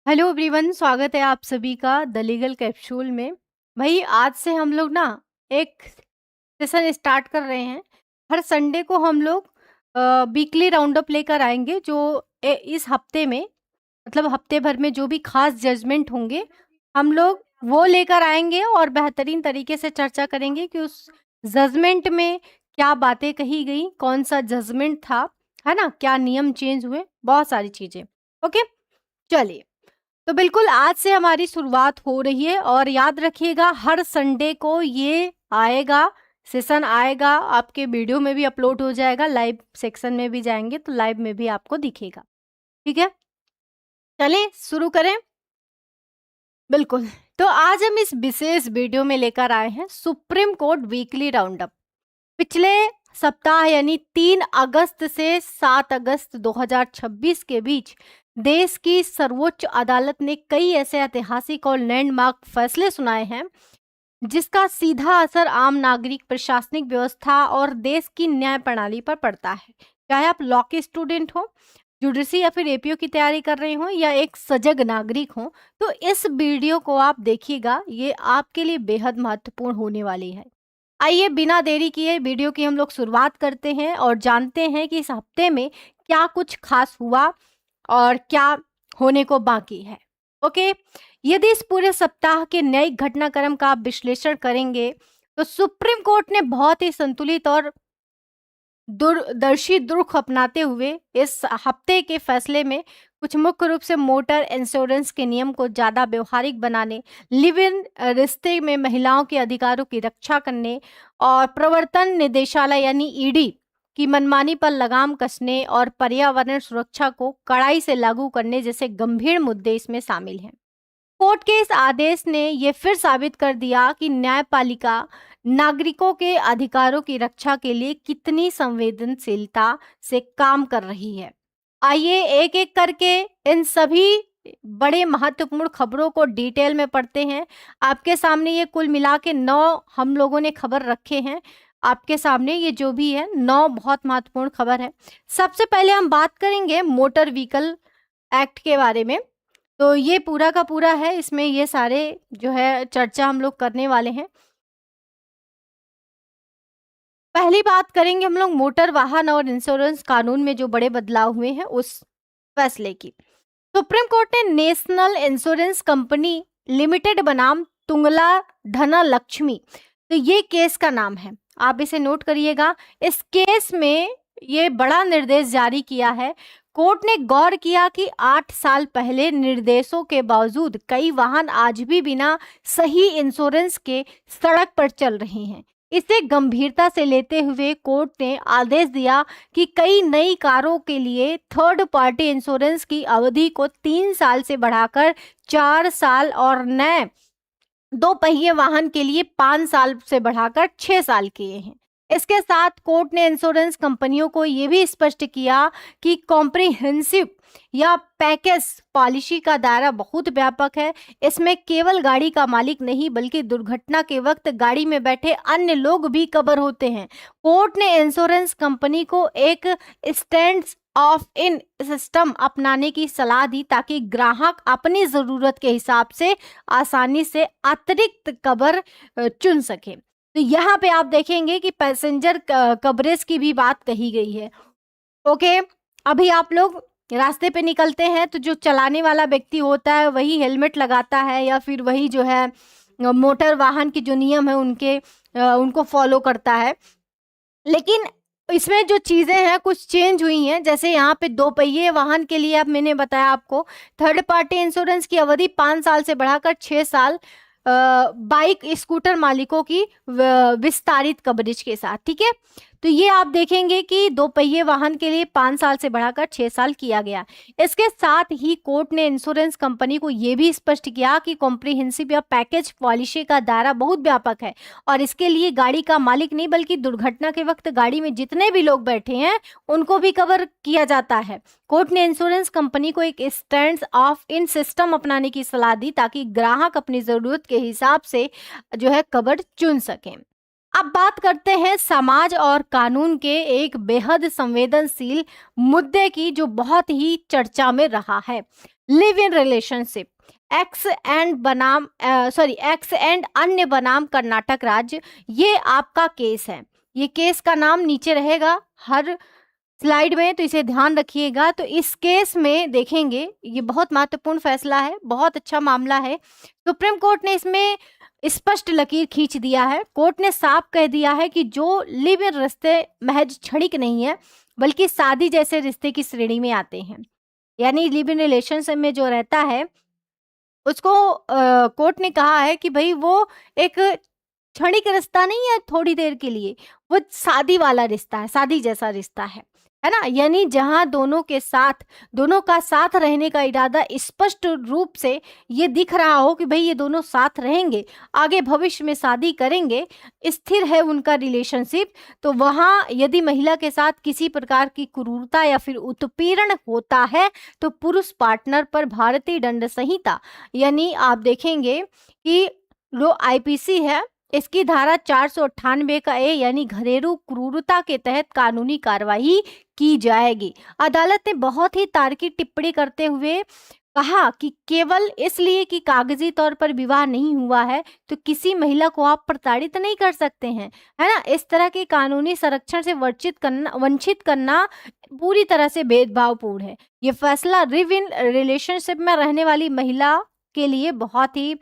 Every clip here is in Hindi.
हेलो एवरीवन, स्वागत है आप सभी का द लीगल कैप्सूल में। भाई आज से हम लोग ना एक सेशन स्टार्ट कर रहे हैं। हर संडे को हम लोग वीकली राउंड अप लेकर आएंगे जो इस हफ्ते में मतलब हफ्ते भर में जो भी खास जजमेंट होंगे हम लोग वो लेकर आएंगे और बेहतरीन तरीके से चर्चा करेंगे कि उस जजमेंट में क्या बातें कही गई, कौन सा जजमेंट था, है ना, क्या नियम चेंज हुए, बहुत सारी चीजें। ओके, चलिए। तो बिल्कुल आज से हमारी शुरुआत हो रही है और याद रखिएगा हर संडे को ये आएगा, सेशन आएगा, आपके वीडियो में भी अपलोड हो जाएगा, लाइव सेक्शन में भी जाएंगे तो लाइव में भी आपको दिखेगा। ठीक है, चलिए शुरू करें। बिल्कुल। तो आज हम इस विशेष वीडियो में लेकर आए हैं supreme court weekly round up. पिछले सप्ताह यानी 3 अगस्त से 7 अगस्त 2026 के बीच देश की सर्वोच्च अदालत ने कई ऐसे ऐतिहासिक और लैंडमार्क फैसले सुनाए हैं जिसका सीधा असर आम नागरिक, प्रशासनिक व्यवस्था और देश की न्याय प्रणाली पर पड़ता है। चाहे आप लॉ के स्टूडेंट हो, जुडिशरी या फिर एपीओ की तैयारी कर रहे हो या एक सजग नागरिक हो, तो इस वीडियो को आप देखिएगा, ये आपके लिए बेहद महत्वपूर्ण होने वाली है। आइए बिना देरी किए वीडियो की हम लोग शुरुआत करते हैं और जानते हैं कि इस हफ्ते में क्या कुछ खास हुआ और क्या होने को बाकी है। ओके, यदि इस पूरे सप्ताह के न्यायिक घटनाक्रम का आप विश्लेषण करेंगे तो सुप्रीम कोर्ट ने बहुत ही संतुलित और दूरदर्शी रुख अपनाते हुए इस हफ्ते के फैसले में कुछ मुख्य रूप से मोटर इंश्योरेंस के नियम को ज़्यादा व्यवहारिक बनाने, लिव इन रिश्ते में महिलाओं के अधिकारों की रक्षा करने और प्रवर्तन निदेशालय यानी ईडी की मनमानी पर लगाम कसने और पर्यावरण सुरक्षा को कड़ाई से लागू करने जैसे गंभीर मुद्दे इसमें शामिल हैं। कोर्ट के इस आदेश ने ये फिर साबित कर दिया कि न्यायपालिका नागरिकों के अधिकारों की रक्षा के लिए कितनी संवेदनशीलता से काम कर रही है। आइए एक एक करके इन सभी बड़े महत्वपूर्ण खबरों को डिटेल में पढ़ते हैं। आपके सामने ये कुल मिला के 9 हम लोगों ने खबर रखे हैं। आपके सामने ये जो भी है 9 बहुत महत्वपूर्ण खबर है। सबसे पहले हम बात करेंगे मोटर व्हीकल एक्ट के बारे में। तो ये पूरा का पूरा है, इसमें ये सारे जो है चर्चा हम लोग करने वाले हैं। पहली बात करेंगे हम लोग मोटर वाहन और इंश्योरेंस कानून में जो बड़े बदलाव हुए हैं उस फैसले की। सुप्रीम कोर्ट ने नेशनल इंश्योरेंस कंपनी लिमिटेड बनाम तुंगला धना लक्ष्मी, तो ये केस का नाम है, आप इसे नोट करिएगा। इस केस में ये बड़ा निर्देश जारी किया है। कोर्ट ने गौर किया कि 8 साल पहले निर्देशों के बावजूद कई वाहन आज भी बिना सही इंश्योरेंस के सड़क पर चल रहे हैं। इसे गंभीरता से लेते हुए कोर्ट ने आदेश दिया कि कई नई कारों के लिए थर्ड पार्टी इंश्योरेंस की अवधि को 3 साल से बढ़ाकर 4 साल और नए 2 पहिए वाहन के लिए 5 साल से बढ़ाकर 6 साल किए हैं। इसके साथ कोर्ट ने इंश्योरेंस कंपनियों को ये भी स्पष्ट किया कि कॉम्प्रिहेंसिव या पैकेज पॉलिसी का दायरा बहुत व्यापक है। इसमें केवल गाड़ी का मालिक नहीं बल्कि दुर्घटना के वक्त गाड़ी में बैठे अन्य लोग भी कवर होते हैं। कोर्ट ने इंश्योरेंस कंपनी को एक स्टैंड ऑफ इन सिस्टम अपनाने की सलाह दी ताकि ग्राहक अपनी जरूरत के हिसाब से आसानी से अतिरिक्त कवर चुन सके। तो यहाँ पे आप देखेंगे कि पैसेंजर कवरेज की भी बात कही गई है। ओके, अभी आप लोग रास्ते पे निकलते हैं तो जो चलाने वाला व्यक्ति होता है वही हेलमेट लगाता है या फिर वही जो है मोटर वाहन के जो नियम है उनको फॉलो करता है। लेकिन इसमें जो चीज़ें हैं कुछ चेंज हुई हैं, जैसे यहाँ पे 2 पहिए वाहन के लिए अब मैंने बताया आपको थर्ड पार्टी इंश्योरेंस की अवधि 5 साल से बढ़ाकर 6 साल, बाइक स्कूटर मालिकों की विस्तारित कवरेज के साथ। ठीक है, तो ये आप देखेंगे कि 2 पहिए वाहन के लिए 5 साल से बढ़ाकर 6 साल किया गया। इसके साथ ही कोर्ट ने इंश्योरेंस कंपनी को ये भी स्पष्ट किया कि कॉम्प्रिहेंसिव या पैकेज पॉलिसी का दायरा बहुत व्यापक है और इसके लिए गाड़ी का मालिक नहीं बल्कि दुर्घटना के वक्त गाड़ी में जितने भी लोग बैठे हैं उनको भी कवर किया जाता है। कोर्ट ने इंश्योरेंस कंपनी को एक स्टैंड ऑफ इन सिस्टम अपनाने की सलाह दी ताकि ग्राहक अपनी जरूरत के हिसाब से जो है कवर चुन सकें। अब बात करते हैं समाज और कानून के एक बेहद संवेदनशील मुद्दे की जो बहुत ही चर्चा में रहा है। Live in relationship, x and बनाम एक्स एंड अन्य बनाम कर्नाटक राज्य, ये आपका केस है। ये केस का नाम नीचे रहेगा हर स्लाइड में, तो इसे ध्यान रखिएगा। तो इस केस में देखेंगे, ये बहुत महत्वपूर्ण फैसला है, बहुत अच्छा मामला है। सुप्रीम कोर्ट ने इसमें स्पष्ट लकीर खींच दिया है। कोर्ट ने साफ कह दिया है कि जो लिव इन रिश्ते महज क्षणिक नहीं है, बल्कि शादी जैसे रिश्ते की श्रेणी में आते हैं। यानी लिव इन रिलेशनशिप में जो रहता है उसको कोर्ट ने कहा है कि भाई वो एक क्षणिक रिश्ता नहीं है थोड़ी देर के लिए, वो शादी वाला रिश्ता है, शादी जैसा रिश्ता है ना। यानी जहां दोनों का साथ रहने का इरादा स्पष्ट रूप से ये दिख रहा हो कि भाई ये दोनों साथ रहेंगे, आगे भविष्य में शादी करेंगे, स्थिर है उनका रिलेशनशिप, तो वहां यदि महिला के साथ किसी प्रकार की क्रूरता या फिर उत्पीड़न होता है तो पुरुष पार्टनर पर भारतीय दंड संहिता, यानी आप देखेंगे कि जो आईपीसी है इसकी धारा 498 का ए यानी घरेलू क्रूरता के तहत कानूनी कार्रवाई की जाएगी। अदालत ने बहुत ही तार्किक टिप्पणी करते हुए कहा कि केवल इसलिए कि कागजी तौर पर विवाह नहीं हुआ है तो किसी महिला को आप प्रताड़ित नहीं कर सकते हैं, है ना। इस तरह के कानूनी संरक्षण से वंचित करना पूरी तरह से भेदभावपूर्ण है। ये फैसला लिव इन रिलेशनशिप में रहने वाली महिला के लिए बहुत ही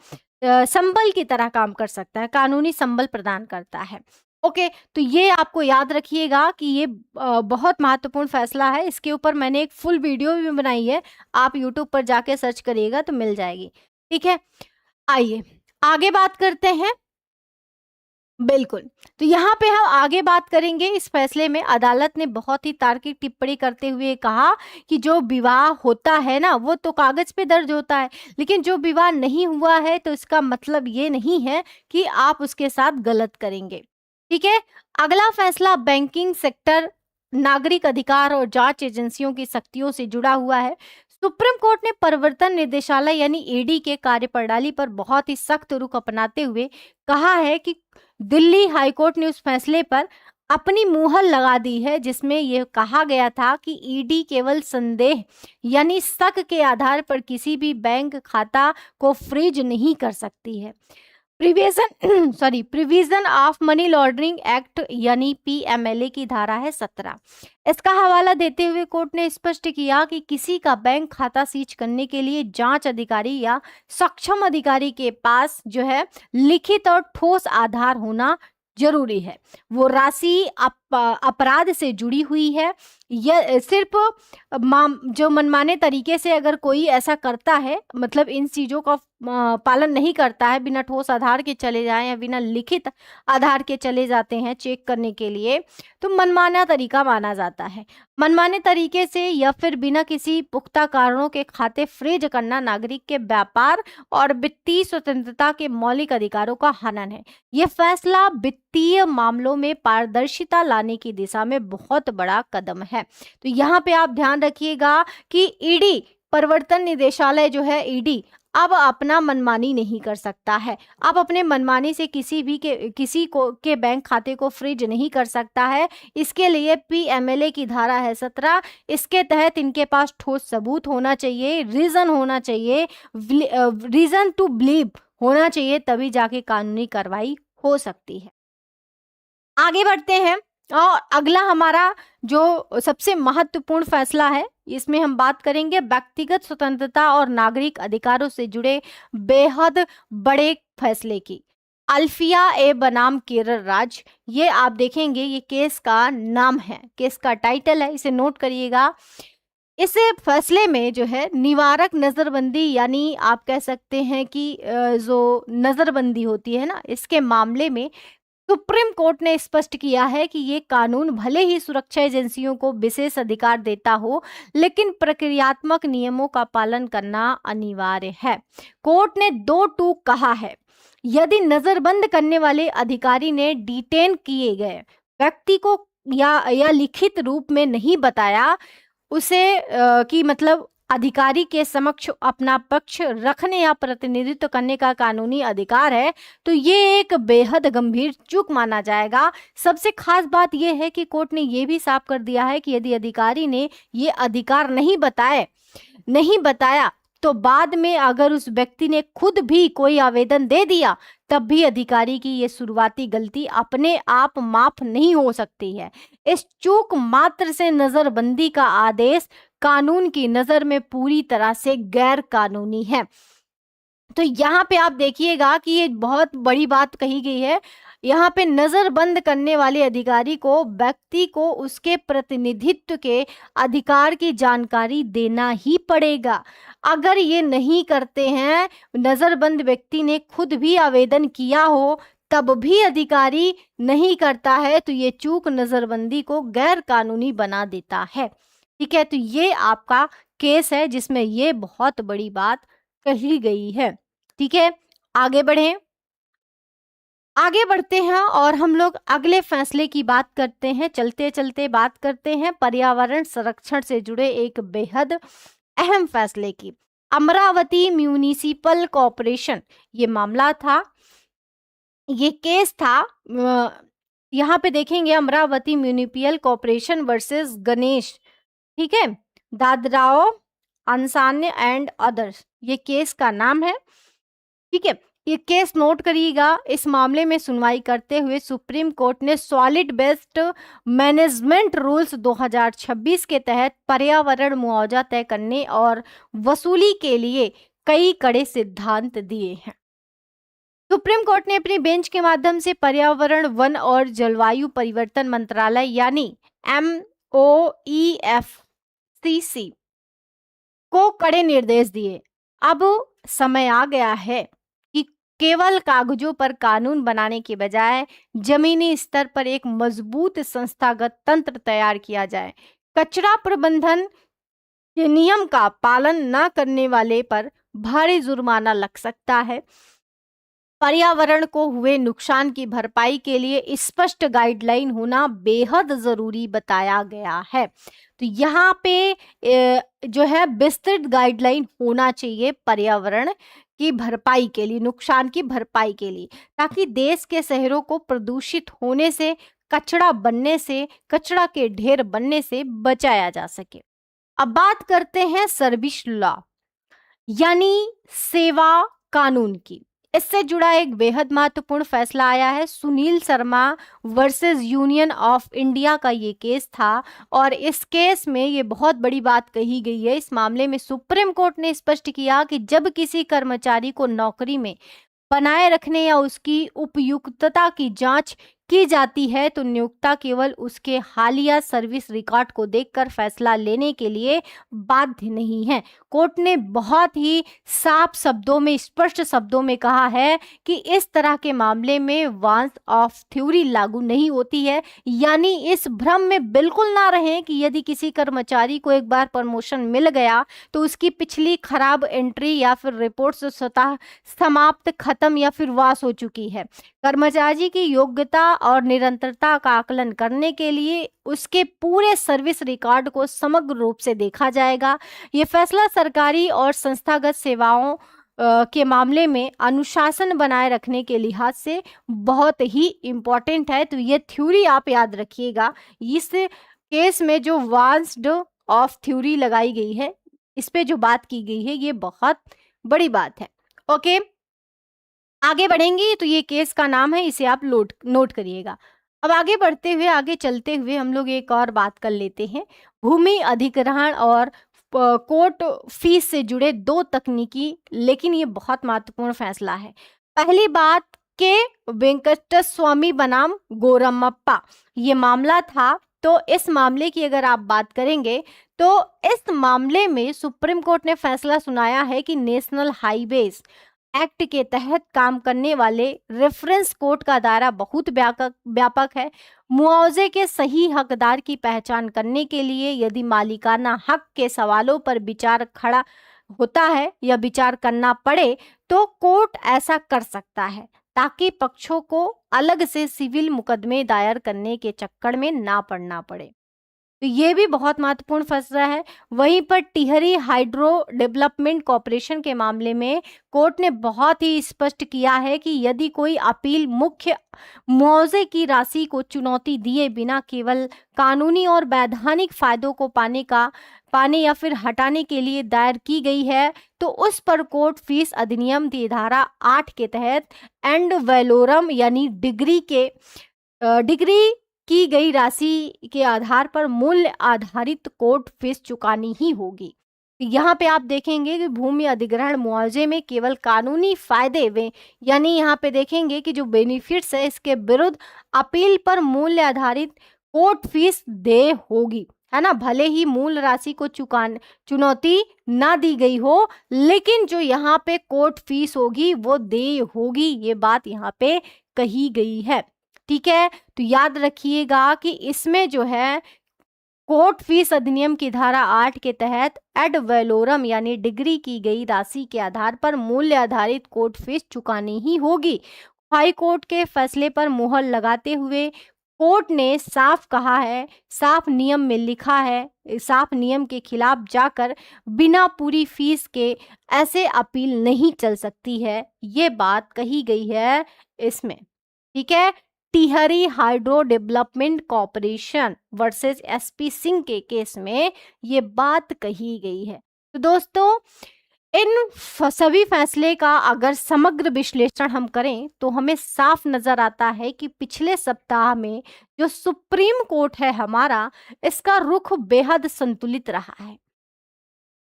संबल की तरह काम कर सकता है, कानूनी संबल प्रदान करता है। ओके, तो ये आपको याद रखिएगा कि ये बहुत महत्वपूर्ण फैसला है। इसके ऊपर मैंने एक फुल वीडियो भी बनाई है, आप यूट्यूब पर जाके सर्च करिएगा तो मिल जाएगी। ठीक है, आइए आगे बात करते हैं। बिल्कुल, तो यहाँ पे हम आगे बात करेंगे। इस फैसले में अदालत ने बहुत ही तार्किक टिप्पणी करते हुए कहा कि जो विवाह होता है ना वो तो कागज पे दर्ज होता है, लेकिन जो विवाह नहीं हुआ है तो इसका मतलब ये नहीं है कि आप उसके साथ गलत करेंगे। ठीक है, अगला फैसला बैंकिंग सेक्टर, नागरिक अधिकार और जांच एजेंसियों की शक्तियों से जुड़ा हुआ है। सुप्रीम कोर्ट ने प्रवर्तन निदेशालय यानी ईडी के कार्यप्रणाली पर बहुत ही सख्त रुख अपनाते हुए कहा है कि दिल्ली हाईकोर्ट ने उस फैसले पर अपनी मुहर लगा दी है जिसमें यह कहा गया था कि ईडी केवल संदेह यानी शक के आधार पर किसी भी बैंक खाता को फ्रीज नहीं कर सकती है। प्रिवीजन ऑफ मनी लॉन्ड्रिंग एक्ट यानी पीएमएलए की धारा है 17। इसका हवाला देते हुए कोर्ट ने स्पष्ट किया कि किसी का बैंक खाता सीज करने के लिए जांच अधिकारी या सक्षम अधिकारी के पास जो है लिखित और ठोस आधार होना जरूरी है। वो राशि अपराध से जुड़ी हुई है या सिर्फ जो मनमाने तरीके से अगर कोई ऐसा करता है, मतलब इन चीजों का पालन नहीं करता है, बिना ठोस आधार के चले जाएं या बिना लिखित आधार के चले जाते हैं चेक करने के लिए, तो मनमाना तरीका माना जाता है। मनमाने तरीके से या फिर बिना किसी पुख्ता कारणों के खाते फ्रीज करना नागरिक के व्यापार और वित्तीय स्वतंत्रता के मौलिक अधिकारों का हनन है। ये फैसला वित्तीय मामलों में पारदर्शिता लाने की दिशा में बहुत बड़ा कदम है। तो यहाँ पे आप ध्यान रखिएगा कि ईडी, प्रवर्तन निदेशालय जो है ईडी, अब अपना मनमानी नहीं कर सकता है। अब अपने मनमानी से किसी के बैंक खाते को फ्रीज नहीं कर सकता है। इसके लिए पीएमएलए की धारा है 17। इसके तहत इनके पास ठोस सबूत होना चाहिए, रीजन होना चाहिए, रीजन टू बिलीव होना चाहिए, तभी जाके कानूनी कार्रवाई हो सकती है। आगे बढ़ते हैं और अगला हमारा जो सबसे महत्वपूर्ण फैसला है, इसमें हम बात करेंगे व्यक्तिगत स्वतंत्रता और नागरिक अधिकारों से जुड़े बेहद बड़े फैसले की। अल्फिया ए बनाम केरल राज्य, ये आप देखेंगे ये केस का नाम है, केस का टाइटल है, इसे नोट करिएगा। इस फैसले में जो है निवारक नजरबंदी यानी आप कह सकते हैं कि जो नजरबंदी होती है ना, इसके मामले में सुप्रीम कोर्ट ने स्पष्ट किया है कि ये कानून भले ही सुरक्षा एजेंसियों को विशेष अधिकार देता हो, लेकिन प्रक्रियात्मक नियमों का पालन करना अनिवार्य है। कोर्ट ने 2 टूक कहा है, यदि नजरबंद करने वाले अधिकारी ने डिटेन किए गए व्यक्ति को या लिखित रूप में नहीं बताया उसे कि मतलब अधिकारी के समक्ष अपना पक्ष रखने या प्रतिनिधित्व करने का कानूनी अधिकार है, तो ये एक बेहद गंभीर चूक माना जाएगा। सबसे खास बात यह है कि कोर्ट ने ये भी साफ कर दिया है कि यदि अधिकारी ने ये अधिकार नहीं बताया तो बाद में अगर उस व्यक्ति ने खुद भी कोई आवेदन दे दिया, तब भी अधिकारी की ये शुरुआती गलती अपने आप माफ नहीं हो सकती है। इस चूक मात्र से नजरबंदी का आदेश कानून की नजर में पूरी तरह से गैर कानूनी है। तो यहाँ पे आप देखिएगा कि ये बहुत बड़ी बात कही गई है। यहाँ पे नजरबंद करने वाले अधिकारी को व्यक्ति को उसके प्रतिनिधित्व के अधिकार की जानकारी देना ही पड़ेगा। अगर ये नहीं करते हैं, नजरबंद व्यक्ति ने खुद भी आवेदन किया हो तब भी अधिकारी नहीं करता है, तो ये चूक नजरबंदी को गैर कानूनी बना देता है। ठीक है, तो ये आपका केस है जिसमें ये बहुत बड़ी बात कही गई है। ठीक है, आगे बढ़ें। आगे बढ़ते हैं और हम लोग अगले फैसले की बात करते हैं। चलते चलते बात करते हैं पर्यावरण संरक्षण से जुड़े एक बेहद अहम फैसले की। अमरावती म्यूनिसिपल कॉर्पोरेशन ये मामला था, ये केस था। यहाँ पे देखेंगे Amravati municipal corporation versus Ganesh, ठीक है, दादराओ अंसान्य एंड अदर्स, ये केस का नाम है। ठीक है, ये केस नोट करिएगा। इस मामले में सुनवाई करते हुए सुप्रीम कोर्ट ने सॉलिड वेस्ट मैनेजमेंट रूल्स 2026 के तहत पर्यावरण मुआवजा तय करने और वसूली के लिए कई कड़े सिद्धांत दिए हैं। सुप्रीम कोर्ट ने अपनी बेंच के माध्यम से पर्यावरण, वन और जलवायु परिवर्तन मंत्रालय यानी MOEFCC को कड़े निर्देश दिए। अब समय आ गया है कि केवल कागजों पर कानून बनाने के बजाय जमीनी स्तर पर एक मजबूत संस्थागत तंत्र तैयार किया जाए। कचरा प्रबंधन के नियम का पालन न करने वाले पर भारी जुर्माना लग सकता है। पर्यावरण को हुए नुकसान की भरपाई के लिए स्पष्ट गाइडलाइन होना बेहद जरूरी बताया गया है। तो यहाँ पे जो है विस्तृत गाइडलाइन होना चाहिए पर्यावरण की भरपाई के लिए, नुकसान की भरपाई के लिए, ताकि देश के शहरों को प्रदूषित होने से, कचरा बनने से, कचरा के ढेर बनने से बचाया जा सके। अब बात करते हैं सर्विस लॉ यानी सेवा कानून की। इससे जुड़ा एक बेहद महत्वपूर्ण फैसला आया है। Sunil Sharma versus union of India का ये केस था और इस केस में ये बहुत बड़ी बात कही गई है। इस मामले में सुप्रीम कोर्ट ने स्पष्ट किया कि जब किसी कर्मचारी को नौकरी में बनाए रखने या उसकी उपयुक्तता की जांच की जाती है तो नियोक्ता केवल उसके हालिया सर्विस रिकॉर्ड को देखकर फैसला लेने के लिए बाध्य नहीं है। कोर्ट ने बहुत ही साफ शब्दों में, स्पष्ट शब्दों में कहा है कि इस तरह के मामले में वांस ऑफ थ्योरी लागू नहीं होती है। यानी इस भ्रम में बिल्कुल ना रहें कि यदि किसी कर्मचारी को एक बार प्रमोशन मिल गया तो उसकी पिछली खराब एंट्री या फिर रिपोर्ट स्वतः समाप्त, खत्म या फिर वास हो चुकी है। कर्मचारी की योग्यता और निरंतरता का आकलन करने के लिए उसके पूरे सर्विस रिकॉर्ड को समग्र रूप से देखा जाएगा। ये फैसला सरकारी और संस्थागत सेवाओं के मामले में अनुशासन बनाए रखने के लिहाज से बहुत ही इम्पोर्टेंट है। तो ये थ्योरी आप याद रखिएगा। इस केस में जो वांस्ड ऑफ थ्योरी लगाई गई है, इस पे जो बात की गई है, ये बहुत बड़ी बात है। ओके, आगे बढ़ेंगे। तो ये केस का नाम है, इसे आप नोट करिएगा। अब आगे बढ़ते हुए, आगे चलते हुए हम लोग एक और बात कर लेते हैं। भूमि अधिग्रहण और कोर्ट फीस से जुड़े दो तकनीकी लेकिन ये बहुत महत्वपूर्ण फैसला है। पहली बात के वेंकटस्वामी बनाम गोरम्मप्पा ये मामला था। तो इस मामले की अगर आप बात करेंगे तो इस मामले में सुप्रीम कोर्ट ने फैसला सुनाया है कि नेशनल हाईवेज एक्ट के तहत काम करने वाले रेफरेंस कोर्ट का दायरा बहुत व्यापक है। मुआवजे के सही हकदार की पहचान करने के लिए यदि मालिकाना हक के सवालों पर विचार खड़ा होता है या विचार करना पड़े तो कोर्ट ऐसा कर सकता है, ताकि पक्षों को अलग से सिविल मुकदमे दायर करने के चक्कर में ना पड़ना पड़े। तो ये भी बहुत महत्वपूर्ण फैसला है। वहीं पर टिहरी हाइड्रो डेवलपमेंट कॉरपोरेशन के मामले में कोर्ट ने बहुत ही स्पष्ट किया है कि यदि कोई अपील मुख्य मुआवजे की राशि को चुनौती दिए बिना केवल कानूनी और वैधानिक फायदों को पाने या फिर हटाने के लिए दायर की गई है, तो उस पर कोर्ट फीस अधिनियम की धारा 8 के तहत एंड वैलोरम यानी डिग्री की गई राशि के आधार पर मूल्य आधारित कोर्ट फीस चुकानी ही होगी। यहाँ पे आप देखेंगे कि भूमि अधिग्रहण मुआवजे में केवल कानूनी फायदे वे यानी यहाँ पे देखेंगे कि जो बेनिफिट्स है इसके विरुद्ध अपील पर मूल्य आधारित कोर्ट फीस दे होगी, है ना। भले ही मूल राशि को चुनौती ना दी गई हो, लेकिन जो यहाँ पे कोर्ट फीस होगी वो दे होगी, ये बात यहाँ पे कही गई है। ठीक है, तो याद रखिएगा कि इसमें जो है कोर्ट फीस अधिनियम की धारा 8 के तहत एड वैलोरम यानी डिग्री की गई राशि के आधार पर मूल्य आधारित कोर्ट फीस चुकानी ही होगी। हाई कोर्ट के फैसले पर मुहर लगाते हुए कोर्ट ने साफ कहा है, साफ नियम में लिखा है, साफ नियम के खिलाफ जाकर बिना पूरी फीस के ऐसे अपील नहीं चल सकती है, ये बात कही गई है इसमें। ठीक है, Tehri hydro development corporation versus SP Singh के केस में ये बात कही गई है। तो दोस्तों, इन सभी फैसले का अगर समग्र विश्लेषण हम करें तो हमें साफ नजर आता है कि पिछले सप्ताह में जो सुप्रीम कोर्ट है हमारा, इसका रुख बेहद संतुलित रहा है,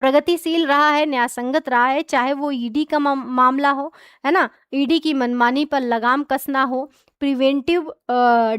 प्रगतिशील रहा है, न्यायसंगत रहा है। चाहे वो ईडी का मामला हो, है ना, ईडी की मनमानी पर लगाम कसना हो, प्रिवेंटिव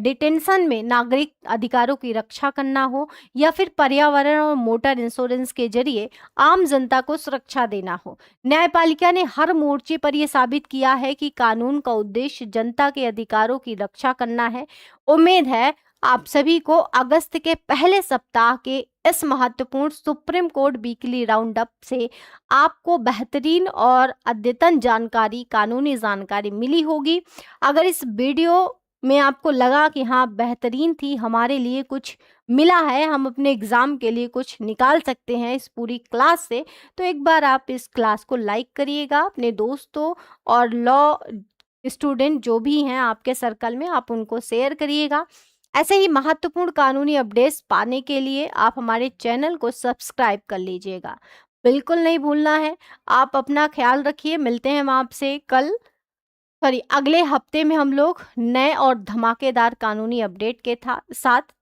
डिटेंशन में नागरिक अधिकारों की रक्षा करना हो, या फिर पर्यावरण और मोटर इंश्योरेंस के जरिए आम जनता को सुरक्षा देना हो, न्यायपालिका ने हर मोर्चे पर यह साबित किया है कि कानून का उद्देश्य जनता के अधिकारों की रक्षा करना है। उम्मीद है आप सभी को अगस्त के पहले सप्ताह के इस महत्वपूर्ण supreme court weekly round up से आपको बेहतरीन और अद्यतन जानकारी, कानूनी जानकारी मिली होगी। अगर इस वीडियो में आपको लगा कि हाँ बेहतरीन थी, हमारे लिए कुछ मिला है, हम अपने एग्जाम के लिए कुछ निकाल सकते हैं इस पूरी क्लास से, तो एक बार आप इस क्लास को लाइक करिएगा, अपने दोस्तों और लॉ स्टूडेंट जो भी हैं आपके सर्कल में, आप उनको शेयर करिएगा। ऐसे ही महत्वपूर्ण कानूनी अपडेट्स पाने के लिए आप हमारे चैनल को सब्सक्राइब कर लीजिएगा, बिल्कुल नहीं भूलना है। आप अपना ख्याल रखिए, मिलते हैं हम आपसे अगले हफ्ते में हम लोग नए और धमाकेदार कानूनी अपडेट के साथ।